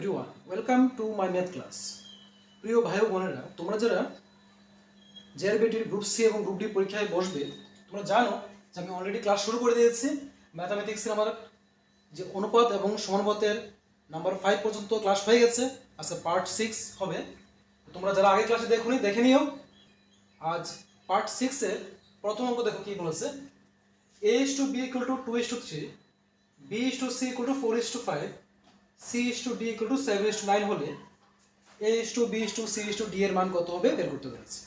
Everyone, welcome to my math class. প্রিয় ভাই ও বোনেরা, তোমরা যারা জেআরবিটির গ্রুপ সি এবং গ্রুপ ডি পরীক্ষায় বসবে, তোমরা জানো যে আমি অলরেডি ক্লাস শুরু করে দিয়েছি। ম্যাথামেটিক্সের আমার যে অনুপাত এবং সমানুপাতের নাম্বার 5 পর্যন্ত ক্লাস হয়ে গেছে। আজকে পার্ট 6 হবে। তোমরা যারা আগে ক্লাসে দেখে নিও। আজ পার্ট 6 এর প্রথম অঙ্ক দেখো কি বলেছে। a/b = 2:3, b/c = 4:5, c/d = 7:9 হলে a/b/c/d এর মান কত হবে বের করতে বলেছে।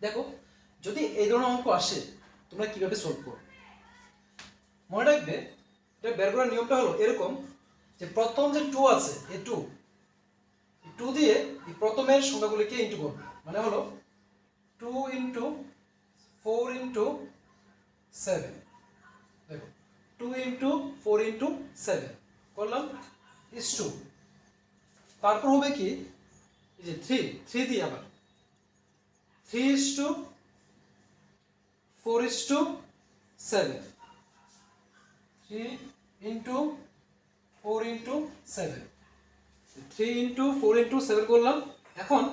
দেখো, যদি এই ধরনের অঙ্ক আসে তোমরা কিভাবে সলভ করো মনে রাখবে। এটা বের করার নিয়মটা হলো এরকম যে প্রথম যে 2 আছে, এই 2 দিয়ে এই প্রথমের সংখ্যাগুলিকে ইনটু করবে। মানে হলো 2 × 4 × 7। দেখো 2 × 4 × 7 করলাম is 2। তারপর হবে কি, এই যে 3 দিয়ে আবার 3:4:7, 3 × 4 × 7, 3 × 4 × 7 করলাম। এখন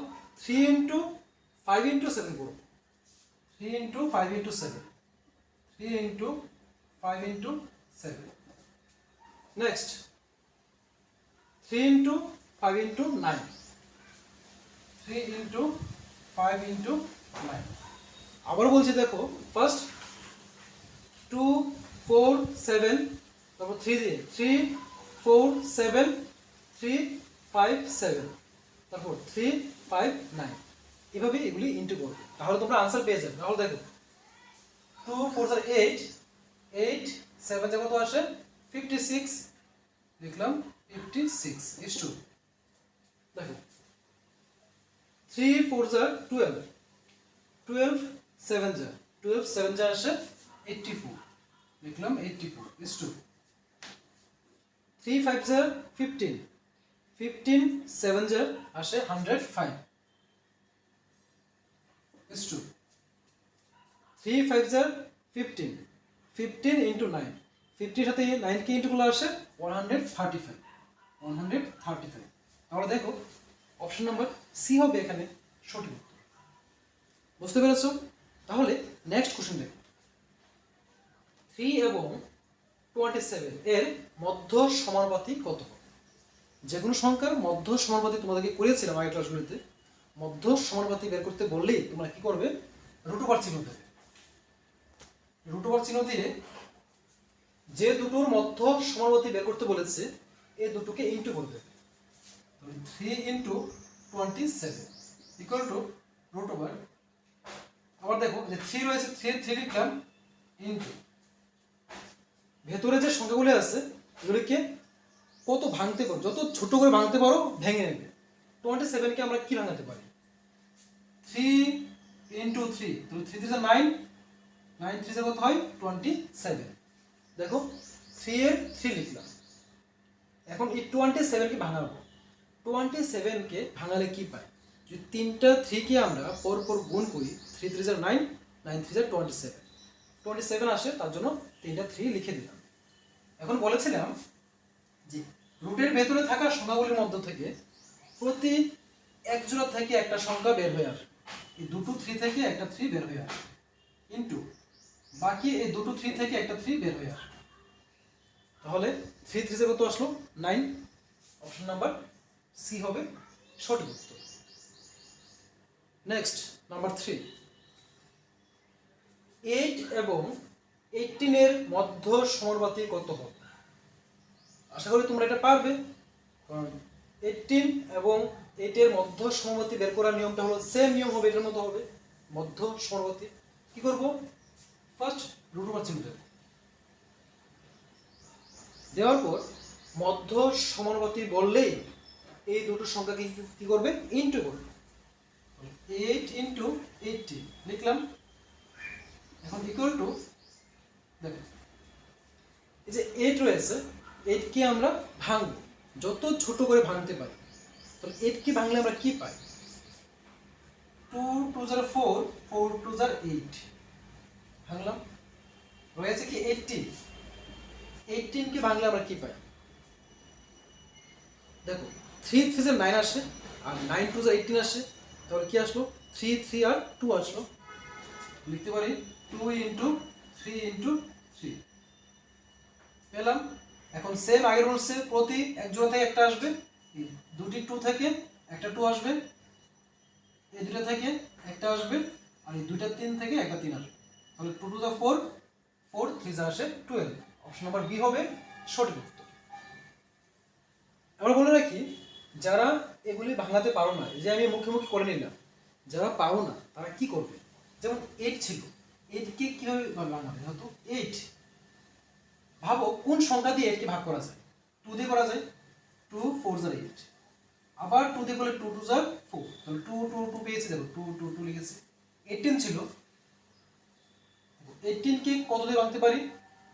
3 × 5 × 7 করব। 3 × 5 × 7, 3 × 5 × 7। নেক্সট 3 × 5 × 9, 3 × 5 × 9। আবার বলছি, দেখো ফার্স্ট 2 4 7, তারপর 3 দিয়ে 3 4 7, 3 5 7, তারপর 3 5 9। এভাবে এগুলি ইনটু করবে, তাহলে তোমরা আনসার পেয়ে যাবে। তাহলে দেখো 2 4 8, 8 7 যে কত আসে 56, লিখলাম 56 is 2। দেখো 3 4 12, 12 7 12 7 আসে 84, লিখলাম 84 is 2। 3 5 15, 15 7 আসে 105 is 2। 3 5 15, 15 × 9, 50 সাথে 9 কে ইনটু করলে আসে 135, 135। তাহলে দেখো অপশন নাম্বার সি হবে এখানে সঠিক উত্তর। বুঝতে পেরেছো? তাহলে নেক্সট কোশ্চেন দেখো। 3 এবং 27 এর মধ্য সমানুপাতিক কত হবে? যে কোনো সংখ্যার মধ্য সমানুপাতিক তোমাদেরকে করেছিলাম আগের ক্লাসগুলিতে। মধ্য সমানুপাতিক বের করতে বললেই তোমরা কি করবে, √ওভার চিহ্ন দেবে। √ওভার চিহ্ন দিয়ে যে দুটোর মধ্য সমানুপাতিক বের করতে বলেছে এই দুটোকে ইনটু করবে। 3 × 27 = √ওভার। আবার দেখো যে 3 রয়েছে, 3 লিখলাম ইনটু ভেতরে যে সংখ্যাগুলো আছে এগুলিকে কত ভাঙতে পারো, যত ছোট করে ভাঙতে পারো ভেঙে নেবে। 27 কে আমরা কি ভাঙাতে পারি, 3 × 3, তো 3 × 9, 9 3 কত হয় 27। দেখো 3 এর 3 লিখলাম। এখন এই 27 কে ভাঙাবো। 27 কে ভাঙালে কি পাই, যদি তিনটা 3 কে আমরা পরপর গুণ করি, 3 3 9, 9 3 27, 27 আসে, তার জন্য তিনটা 3 লিখে দিলাম। এখন বলেছিলাম যে রুটের ভেতরে থাকা সংখ্যাগুলির মধ্য থেকে প্রতি এক জোড়া থেকে একটা সংখ্যা বের হয়ে আসে। এই দুটো 3 থেকে একটা 3 বের হয়ে আসে ইনটু বাকি এই দুটো 3 থেকে একটা 3 বের হয়ে আসে। তাহলে 3 3 কত আসলো 9। অপশন নাম্বার সি হবে সঠিক উত্তর। নেক্সট নাম্বার 3, 8 এবং 18 এর মধ্য সমানুপাতিক কত হবে? আশা করি তোমরা এটা পারবে, কারণ 18 এবং 8 এর মধ্য সমানুপাতিক বের করার নিয়মটা হলো সেম নিয়ম হবে, এটার মতো হবে। মধ্য সমানুপাতিক কি করব, ফার্স্ট √ওভার চিহ্ন দেব, দেওয়ার পর মধ্য সমানুপাতিক বললেই এই দুটো সংখ্যাকে কি করবে, ইনটু করবে। 8 × 18 লিখলাম। এখন ইকুয়াল টু, দেখো এই যে 8 রয়েছে, 8 কে আমরা ভাঙবো, যত ছোট করে ভাঙতে পারি। তাহলে 8 কে ভাঙলে আমরা কি পাই, 2 2 4, 4 2 8 ভাঙলাম, রয়েছে কি 18। 18 কে ভাঙলে আমরা কি পাই, দেখো 3 3 যে 9 আসে আর 9 2 যে 18 আসে, তাহলে কি আসলো 3 3 আর 2 আসলো, লিখতে পারি 2 ইন্টু 3 ইন্টু 3 পেলাম। এখন সেম আগের বলছে প্রতি এক জোড়া থেকে একটা আসবে, এই দুটি 2 থেকে একটা 2 আসবে, এই দুটো থেকে একটা আসবে, আর এই দুইটা 3 থেকে একটা 3 আসবে, তাহলে 2 টু দা 4, 4 3 যা আসে 12। অপশন নাম্বার বি হবে সঠিক উত্তর। আমরা বলে রাখি যারা এগুলি ভাঙাতে পারো না, এই যে আমি মুখে মুখে করে নিলাম, যারা পারো না তারা কি করবে, যেমন 8 ছিল, 8 কে কিভাবে ভাঙাবে, হয়তো 8 ভাবো কোন সংখ্যা দিয়ে 8 কে ভাগ করা যায়, 2 দিয়ে করা যায়, 2 4 যা 8, আবার 2 দিয়ে করলে 2 2 যা 4, তাহলে 2 2 2 পেয়েছি, দেখো 2 2 2 লিখেছি। 18 ছিল, 18 কে কত দিয়ে ভাঙতে পারি,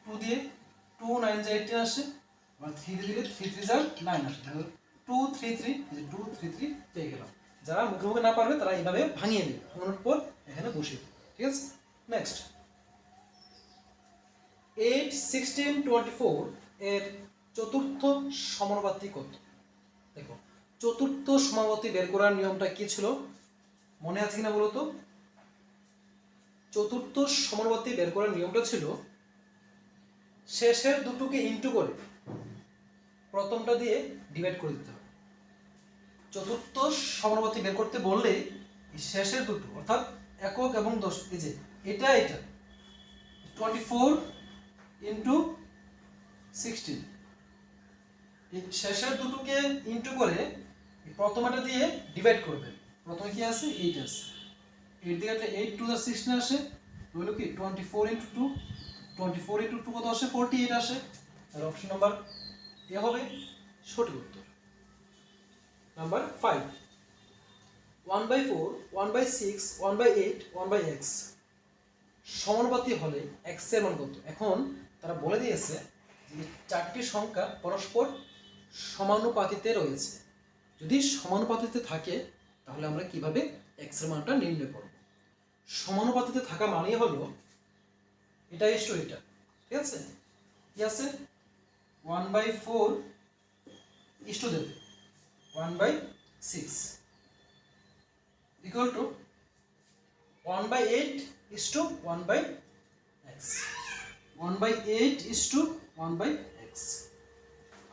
2 দিয়ে, 2 9 যা 18 আসে, আর 3 দিয়ে দিলে 3 3 যা 9 আসে, তাহলে 2 3 3, এই যে 2 3 3 পেয়ে গেলাম। যারা মুখে মুখে না পারবে তারা এইভাবে ভাঙিয়ে নেবে, ভাঙানোর পর এখানে বসিয়ে দেবে, ঠিক আছে। নেক্সট 8 16 24 এর চতুর্থ সমানুপাতিক কত। দেখো চতুর্থ সমানুপাতিক বের করার নিয়মটা কি ছিল মনে আছে কিনা বলো তো। চতুর্থ সমানুপাতিক বের করার নিয়মটা ছিল শেষের দুটোকে ইনটু করে প্রথমটা দিয়ে ডিভাইড করে দিতে হবে। চতুর্থ সমানুপাতিক বের করতে বললে শেষের দুটো অর্থাৎ একক এবং দশক, এই যে এটা 24 ইন্টু 16, এই শেষের দুটোকে ইনটু করে প্রথমটা দিয়ে ডিভাইড করবেন। প্রথমে কি আছে 8 আছে, 8 দিয়ে কাটলে 8 2 যা 16 আসে, হলো কি 24 ইন্টু 2, 24 ইন্টু 2 কত আসে 48 আসে, আর অপশন নাম্বার এ হবে সঠিক উত্তর। নাম্বার 5 1/4 1/6 1/8 1/x সমানুপাতিক হলে x এর মান কত। এখন তারা বলে দিয়েছে যে চারটি সংখ্যা পরস্পর সমানুপাতিতে রয়েছে, যদি সমানুপাতিতে থাকে তাহলে আমরা কিভাবে x এর মানটা নির্ণয় করব। সমানুপাতিতে থাকা মানে হলো এটা ইস্টু এটা, ঠিক আছে, কি আছে 1/4 ইস্টু দেবে 1/6 equal to 1/8 is to 1/x, 1/8 is to 1/x।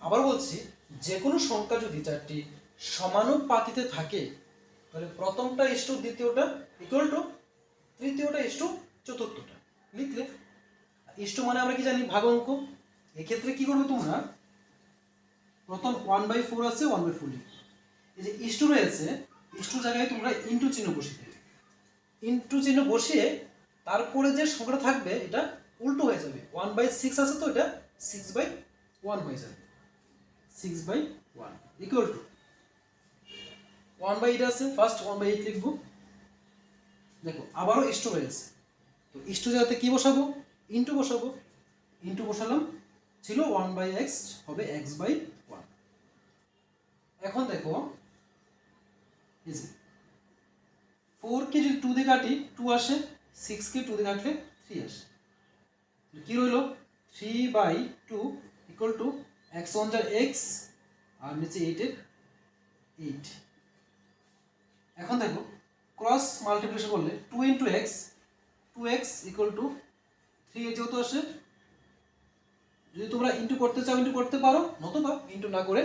আবার বলছি যে কোনো সংখ্যা যদি চারটি সমানুপাতিতে থাকে তাহলে প্রথমটা ইস টু দ্বিতীয়টা ইকুয়াল টু তৃতীয়টা ইস টু চতুর্থটা লিখলে। ইস টু মানে আমরা কি জানি ভাগ অঙ্ক, এক্ষেত্রে কি করবে তোমরা প্রথম 1/4 আছে 1/4 লিখবে, এই যে ইস টু রয়েছে ইস টু জায়গায় তোমরা ইনটু চিহ্ন বসিয়ে দেবে, ইনটু চিহ্ন বসিয়ে তারপরে যে সংখ্যাটা থাকবে এটা উল্টো হয়ে যাবে, 1/6 আছে তো এটা 6/1 হয়ে যাবে, 6/1 ইকুয়াল টু 1/8 আছে, ফার্স্ট 1/8 লিখবো। দেখো আবারও ইস্টু রয়েছে, তো ইস্টু জায়গাতে কি বসাবো ইনটু বসাবো, ইনটু বসালাম ছিল 1/x হবে x/1। এখন দেখো এই যে 4 কে যদি 2 দিয়ে কাটি 2 আসে, 6 কে 2 দিয়ে কাটলে 3 আসে, কি রইল 3/2 ইকুয়াল টু x1 যার x আর নিচে 8 এর 8। এখন দেখো ক্রস মাল্টিপ্লিকেশন করলে 2 into x, 2x equal to 3 যেহেতু আসে, যদি তোমরা ইন্টু করতে চাও ইন্টু করতে পারো, নতুবা ইন্টু না করে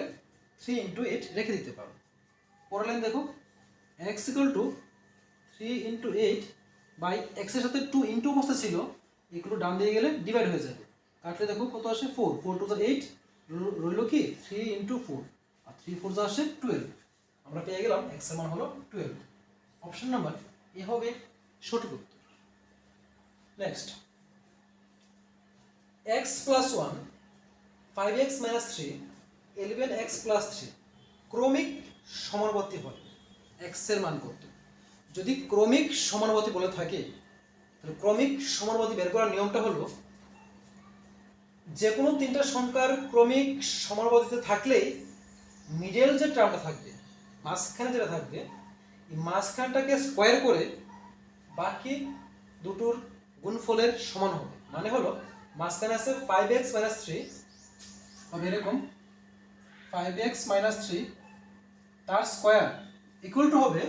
3 ইন্টু 8 রেখে দিতে পারো। পরের লাইন দেখো x equal to 3 into 8 by x এর সাথে 2 ইন্টু অবস্থা ছিল, এগুলো ডান দিয়ে গেলে ডিভাইড হয়ে যাবে, কাটলে দেখো কত আসে 4, 4 টু 8 রইল কি 3 ইন্টু 4, আর 3 4 যা আসে 12, আমরা পেয়ে গেলাম x এর মান হলো 12। অপশন নাম্বার এ হবে সঠিক উত্তর। Next x plus 1 5x minus 3 11x plus 3 ক্রমিক সমানুপাতি হয়, x এর মান কত। যদি ক্রমিক সমানুপাতি বলে থাকে তাহলে ক্রমিক সমানুপাতি বের করার নিয়মটা হলো যে কোনো তিনটা সংখ্যার ক্রমিক সমানুপাতিতে থাকলেই মিডল যে টার্মটা থাকবে মাঝখানে যেটা থাকবে এই মাঝখানটাকে স্কোয়ার করে বাকি দুটোর গুণফলের সমান হবে। মানে হলো মাঝখানে আছে 5x minus 3 হবে এরকম 5x মাইনাস 3 তার স্কোয়ার ইকুয়াল টু হবে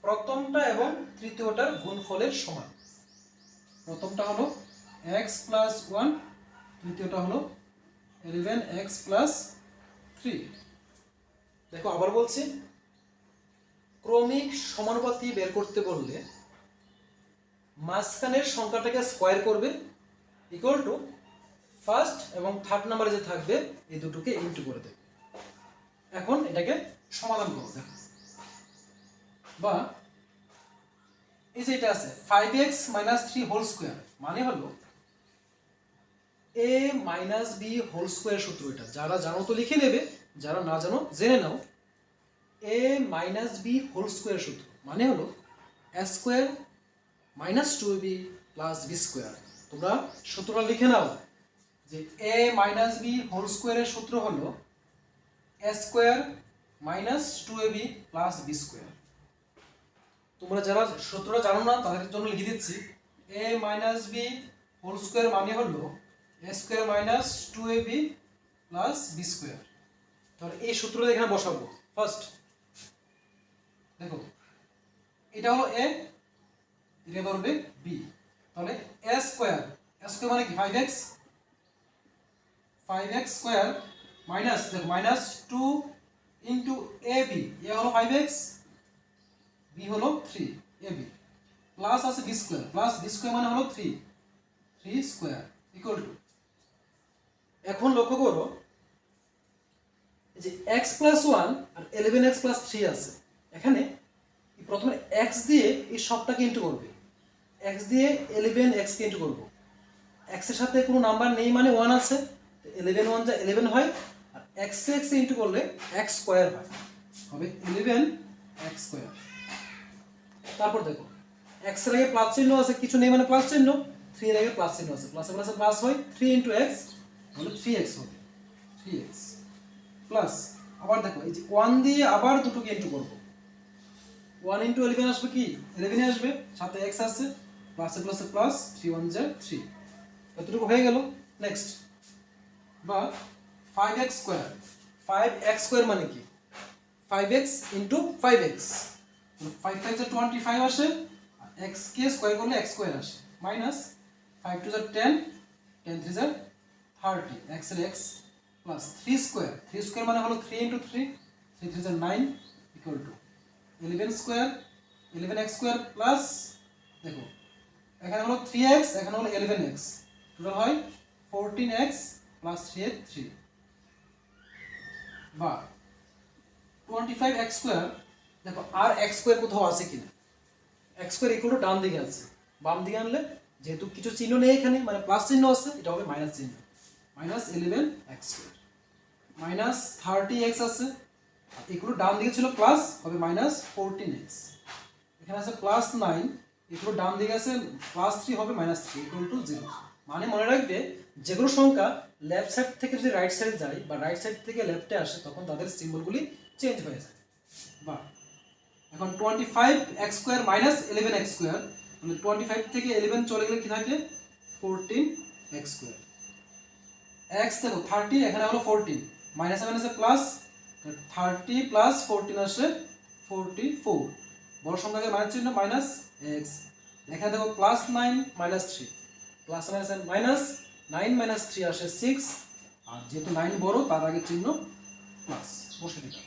প্রথমটা এবং তৃতীয়টার গুণফলের সমান। প্রথমটা হলো x প্লাস 1, তৃতীয়টা হলো 11x প্লাস 3। দেখো আবার বলছি, ক্রমিক সমানুপাতি বের করতে বললে মাঝখানের সংখ্যাটাকে স্কোয়ার করবে ইকুয়াল টু ফার্স্ট এবং থার্ড নাম্বারে যে থাকবে এই দুটোকে ইনটু করে দেবে। এখন এটাকে সমাধান করো। দেখো বা এই যে এটা আছে 5x মাইনাস 3 হোল স্কোয়ার, মানে হলো a minus b whole square সূত্র। এটা যারা জানো তো লিখে নেবে, যারা না জানো জেনে নাও। a minus b whole square সূত্র মানে হলো a square minus 2ab plus b square. তোমরা সূত্রটা লিখে নাও যে a মাইনাস b হোল স্কোয়ারের সূত্র হলো a square minus 2ab plus b square. তোমরা যারা সূত্রটা জানো না তাদের জন্য লিখে দিচ্ছি, a minus b whole square মানে হলো a square minus 2ab plus b square. তাহলে এই সূত্রটা এখানে বসাবো। ফার্স্ট দেখো এটা হলো a, এটা ধরবে b, তাহলে a স্কোয়ার, a স্কোয়ার মানে কি 5x, 5x স্কোয়ার মাইনাস দেখো মাইনাস 2 ইন্টু ab, a হলো 5x, b হলো 3ab প্লাস আছে b square, plus b square মানে হলো 3 স্কোয়ার ইকুয়াল টু। এখন লক্ষ্য করো যে x প্লাস 1 আর 11x প্লাস 3 আছে, এখানে প্রথমে x দিয়ে এই সবটাকে ইন্টু করবে, x দিয়ে 11x কে ইন্টু করবো। x এর সাথে কোনো নাম্বার নেই মানে 1 আছে, 11 1 যা 11 হয়, আর x এ x ইন্টু করলে x স্কয়ার হয়, হবে 11x স্কয়ার। তারপর দেখো x এর আগে প্লাস চিহ্ন আছে, কিছু নেই মানে প্লাস চিহ্ন, 3 এর আগে প্লাস চিহ্ন আছে, প্লাসে প্লাসে প্লাস হয়, 3 ইনটু x হলো 3x হবে, 3x প্লাস আবার দেখো এই যে 1 দিয়ে আবার দুটোকে ইনটু করব, 1 ইনটু 11 আসবে কি 11 এ আসবে, সাথে x আছে, প্লাসে প্লাসে প্লাস, 3 1 যা 3, এতটুকু হয়ে গেল। নেক্সট বা 5x স্কয়ার, 5x স্কয়ার মানে কি 5x ইনটু 5x, 5 5 যা 25 আসে, আর x কে স্কয়ার করলে x স্কয়ার আসে, মাইনাস 5 2 যা 10, 10 3 যা 30, x এর x প্লাস 3 স্কয়ার, 3 স্কয়ার মানে হলো 3 ইনটু 3, 3 3 যা 9 equal to 11 square, 11x square plus দেখো এখানে হলো 3x, এখানে হলো 11x, টোটাল হয় 14x প্লাস 3 এর 3 বা 25x স্কয়ার। দেখো আর x স্কয়ার কোথাও আছে কিনা, x স্কয়ার ইকুয়াল টু ডান দিকে আছে, বাম দিকে আনলে যেহেতু কিছু চিহ্ন নেই এখানে মানে প্লাস চিহ্ন আছে, এটা হবে মাইনাস চিহ্ন, minus 11x square, minus 30x আছে, ইকুয়াল টু ডান দিকে ছিল প্লাস, হবে মাইনাস 14x, এখানে আছে প্লাস 9, ইকুয়াল ডান দিকে আছে প্লাস 3, হবে মাইনাস 3 ইকুয়াল টু 0। মানে মনে রাখবে যে কোনো সংখ্যা লেফট সাইড থেকে যদি রাইট সাইডে যায় বা রাইট সাইড থেকে লেফটে আসে তখন তাদের সিম্বলগুলি চেঞ্জ হয়ে যায়। বা এখন 25x square minus 11x square, মানে 25 থেকে 11 চলে গেলে কি থাকে 14x স্কয়ার। x দেখো 30, এখানে হলো 14, মাইনাস মাইনাসে প্লাস, 30 প্লাস 14 আসে 44, বড় সংখ্যাকে মাইনাস চিহ্ন মাইনাস x, এখানে দেখো plus 9 minus 3, plus minus minus 9 minus 3 আসে 6, আর যেহেতু 9 বড় তার আগে চিহ্ন প্লাস বসে দিলাম।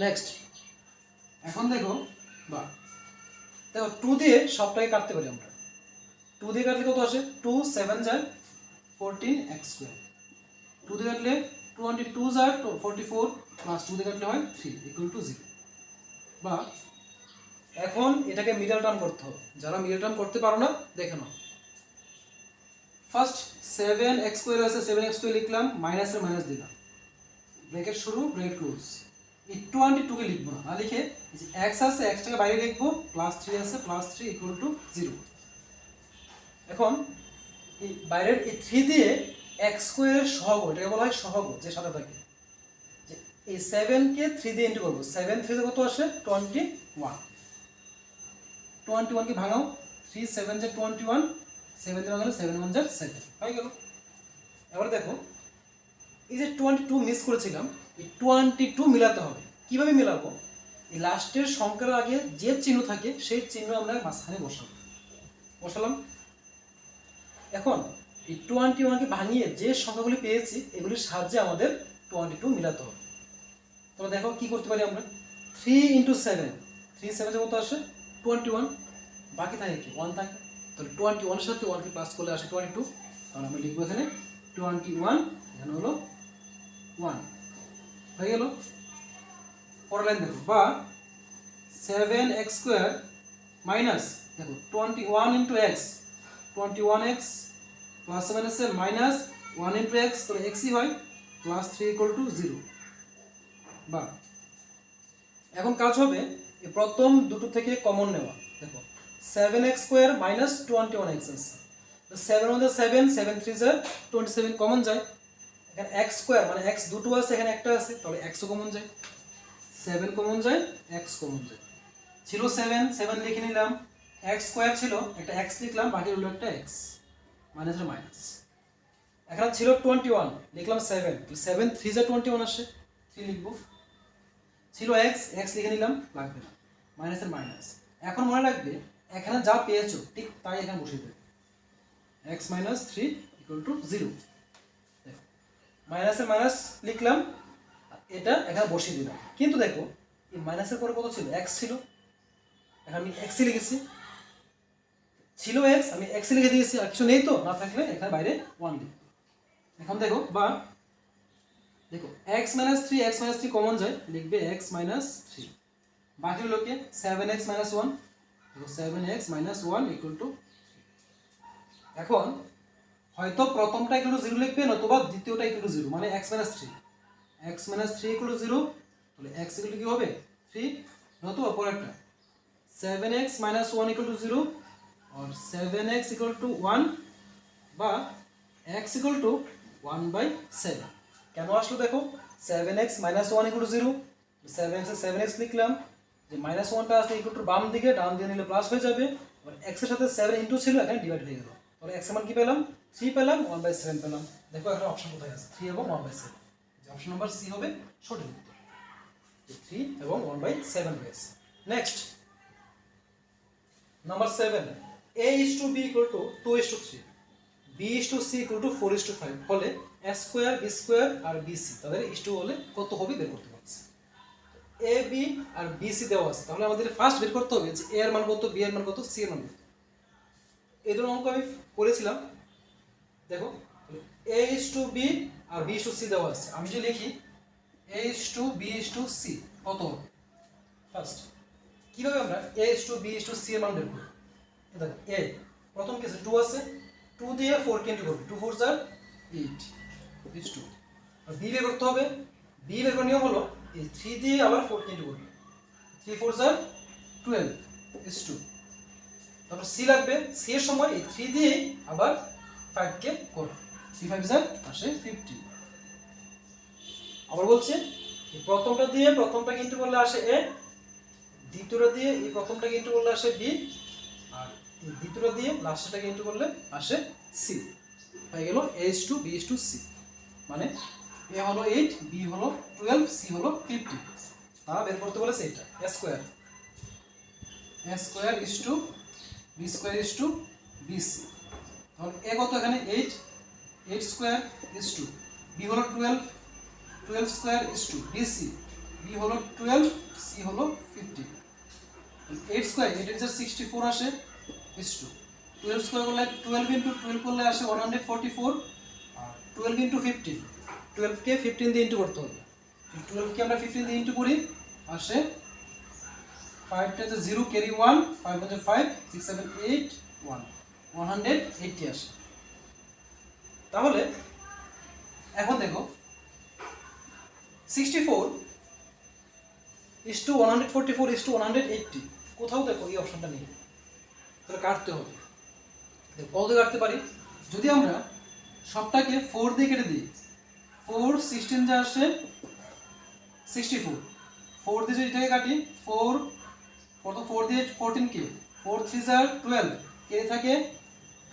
নেক্সট এখন দেখো বা দেখো 2 দিয়ে সবটাকে কাটতে পারি আমরা, 2 দিয়ে কাটলে কত আসে 2 7 যায় 14x স্কয়ার, 2 দিয়ে কাটলে 22 যায় 44 প্লাস 2 দিয়ে কাটলে হয় 3 ইকুয়াল টু 0। বা এখন এটাকে মিডল টার্ম করতে হবে, যারা মিডল টার্ম করতে পারো না দেখে নাও। ফার্স্ট 7x স্কয়ার আছে, 7x স্কয়ার লিখলাম, মাইনাসে মাইনাস দিলাম, ব্র্যাকেট শুরু ব্র্যাকেট ক্লোজ, এই 22 কে লিখবো না, লিখে এই যে x আছে x টাকে বাইরে লিখবো, প্লাস 3 আছে প্লাস 3 ইকুয়াল টু 0। এখন এই বাইরের এই 3 দিয়ে x স্কয়ারের সহগ, এটাকে বলা হয় সহগ যে সাথে থাকে, যে এই 7 কে 3 দিয়ে ইনটু করব, 7 3 দিয়ে কত আসে 21, 21 কে ভাঙাও, 3 7 যা 21, 7 দিয়ে ভাঙলে 7 1 যা 7 হয়ে গেল। এবার দেখো এই যে 22 মিস করেছিলাম, এই 22 মিলাতে হবে। কিভাবে মেলাবো? এই লাস্টের সংখ্যার আগে যে চিহ্ন থাকে সেই চিহ্ন আমরা মাঝখানে বসালাম। এখন এই 21কে ভাঙিয়ে যে সংখ্যাগুলি পেয়েছি এগুলির সাহায্যে আমাদের 22 মিলাতে হবে। তবে দেখো কি করতে পারি আমরা, 3 × 7, 3 7 কত আসে 21, বাকি থাকে কি 1 থাকে, তাহলে 21 এর সাথে 1 কে প্লাস করলে আসে 22, তাহলে আমরা লিখবো এখানে 21, এখানে হলো 1 হয়ে গেল। পরের লাইন দেখো, বা 7x² মাইনাস দেখো 21 × x, 21x প্লাস মাইনাসে মাইনাস 1 × x, তাহলে x ই হয়, প্লাস 3 = 0। বা এখন কাজ হবে এই প্রথম দুটো থেকে কমন নেওয়া। দেখো 7x² মাইনাস 21x আছে, 7 মধ্যে 7, 7 3 যা 27 কমন যায়। এখানে x² মানে x দুটো আছে, এখানে একটা আছে, তাহলে x ও কমন যায়, 7 কমন যায়, x কমন যায়। ছিল 7, 7 লিখে নিলাম, x² ছিল, একটা x লিখলাম, বাকি হলো একটা x, মাইনাস আর মাইনাস। এখানে ছিল 21, লিখলাম 7, 7 3 যা 21 আসে, 3 লিখবো। ছিল x, x লিখে নিলাম, লাগবে না, মাইনাস আর মাইনাস। এখন মনে রাখবে এখানে যা পেয়েছো ঠিক তাই এখানে বসিয়ে দেবে, x - 3 = 0। মাইনাসের মাইনাস লিখলাম, এটা এখানে বসিয়ে দিলাম। কিন্তু দেখো এই মাইনাসের পরে কত ছিল, x ছিল, এখন আমি x লিখেছি, ছিল x, আমি x লিখে দিয়েছি, আর কিছু নেই তো, না থাকলে এখানে বাইরে 1 লিখব। এখন দেখো, বা দেখো x - 3, x - 3 কমন যায়, লিখবে x - 3, বাকি হলো কি 7x - 1, দেখো 7x - 1 = 3। এখন হয়তো প্রথমটা = 0 লিখবে, নতুবা দ্বিতীয়টা = 0, মানে x - 3, x - 3 = 0, তাহলে x = কি হবে 3, নতুবা পরেরটা 7x - 1 = 0 और 7x = 1, বা x = 1/7। কেন আসলো দেখো, 7x - 1 = 0, 7x এ 7x লিখলাম, যে -1টা আছে ইকুয়াল বাম দিকে, ডান দিকে নিলে প্লাস হয়ে যাবে, আর x এর সাথে 7 ইনটু ছিল, এখানে ডিভাইড হয়ে গেল, তাহলে x এর মান কি পেলাম 3 পেলাম, 1/7 পেলাম। দেখো এখানে অপশন কোথায় আছে, 3 এবং 1/7, যে অপশন নাম্বার সি হবে সঠিক উত্তর, 3 এবং 1/7 রয়েছে। Next number 7, a is to b = 2:3, b is to c = 4:5 হলে a স্কয়ার b স্কয়ার আর bc তাদের ইস টু হলে কত হবে বের করতে বলছে। a b আর bc দেওয়া আছে, তাহলে আমাদের ফার্স্ট বের করতে হবে যে a এর মান কত, b এর মান কত, c এর মান কত। এই দুটো অঙ্ক আমি করেছিলাম। দেখো a is to b R b is to c দেওয়া আছে, আমি যদি লিখি a is to b is to c কত হবে, ফার্স্ট কিভাবে আমরা a is to b is to c এর মান বের করব। দেখো a প্রথম কেসে 2 আছে, 2 দিয়ে 4 কে ইনটু করব, 2 4 যা 8 is 2, আর b বের করতে হবে, b বের করার নিয়ম হলো এই 3 দিয়ে আবার 4 কে ইনটু করব, 3 4 যা 12 is 2, তারপর c লাগবে, c এর সময় এই 3 দিয়ে আবার 5 কে করব, 3 5 যা আসে 50। আবার বলছে এই প্রথমটা দিয়ে প্রথমটাকে ইনটু করলে আসে a, দ্বিতীয়টা দিয়ে এই প্রথমটাকে ইনটু করলে আসে b, আর এই দ্বিতীয়টা দিয়ে লাস্টটাকে ইনটু করলে আসে c। হয়ে গেল a is to b is to c, মানে a হলো 8, b হলো 12, c হলো 50। তারা বের করতে বলেছে এটা a square is to b square is to bc, তাহলে a কত এখানে 8, 8 স্কয়ার is to b হলো 12, 12 square is to bc, b হলো 12, c হলো 50। 8 স্কয়ার 8 এর 64 আসে is to 12 স্কয়ার করলে 12 * 12 করলে আসে 144, আর 12 * 15, 12 কে 15 দিয়ে ইনটু করতে হবে, 12 কে আমরা 15 দিয়ে ইনটু করি, আসে 5 টা 0 ক্যারি 1, 5 * 5 6 7 8 1 180 আসে। তাহলে এখন দেখো 64 is to 144 is to 180, কোথাও দেখো এই অপশনটা নেই, তাহলে কাটতে হবে। কত দিয়ে কাটতে পারি, যদি আমরা সবটাকে 4 দিয়ে কেটে দিই, 4 16 যা আসে 64, 4 দিয়ে যদি এটাকে কাটি 4 কত, 4 দিয়ে 14 কে, 4 3 যা 12, কে থাকে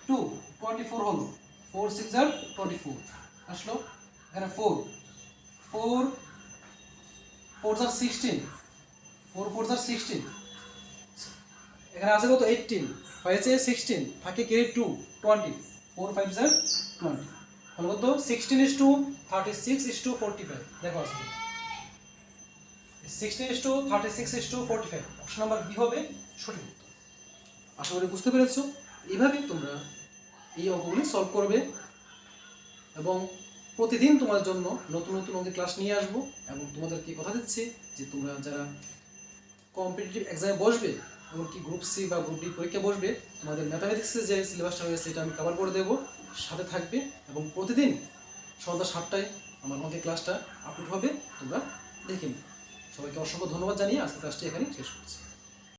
2 24 হলো, 4 6 যা 24 আসলো। এখানে 4 4 4 আর 16 4 4 আর 16 এখানে আছে কত 18 হয়েছে 16 থাকে কে 2 20 4 5 আর 20 তাহলে কত 16:36:45 দেখো আসলে 16:36:45 অপশন নাম্বার বি হবে সঠিক উত্তর। আশা করি বুঝতে পেরেছো। এইভাবে তোমরা এই অঙ্কগুলি সলভ করবে এবং প্রতিদিন তোমার জন্য নতুন নতুন অঙ্কের ক্লাস নিয়ে আসবো এবং তোমাদেরকে কথা দিচ্ছি যে তোমরা যারা কম্পিটিটিভ এক্সামে বসবে এমনকি গ্রুপ সি বা গ্রুপ ডি পরীক্ষা বসবে তোমাদের ম্যাথামেটিক্সের যে সিলেবাসটা রয়েছে সেটা আমি কভার করে দেবো, সাথে থাকবে এবং প্রতিদিন সন্ধ্যা 7টায় আমার অঙ্কের ক্লাসটা আপলোড হবে, তোমরা দেখে নিও। সবাইকে অসংখ্য ধন্যবাদ জানিয়ে আজকে ক্লাসটি এখানেই শেষ করছি।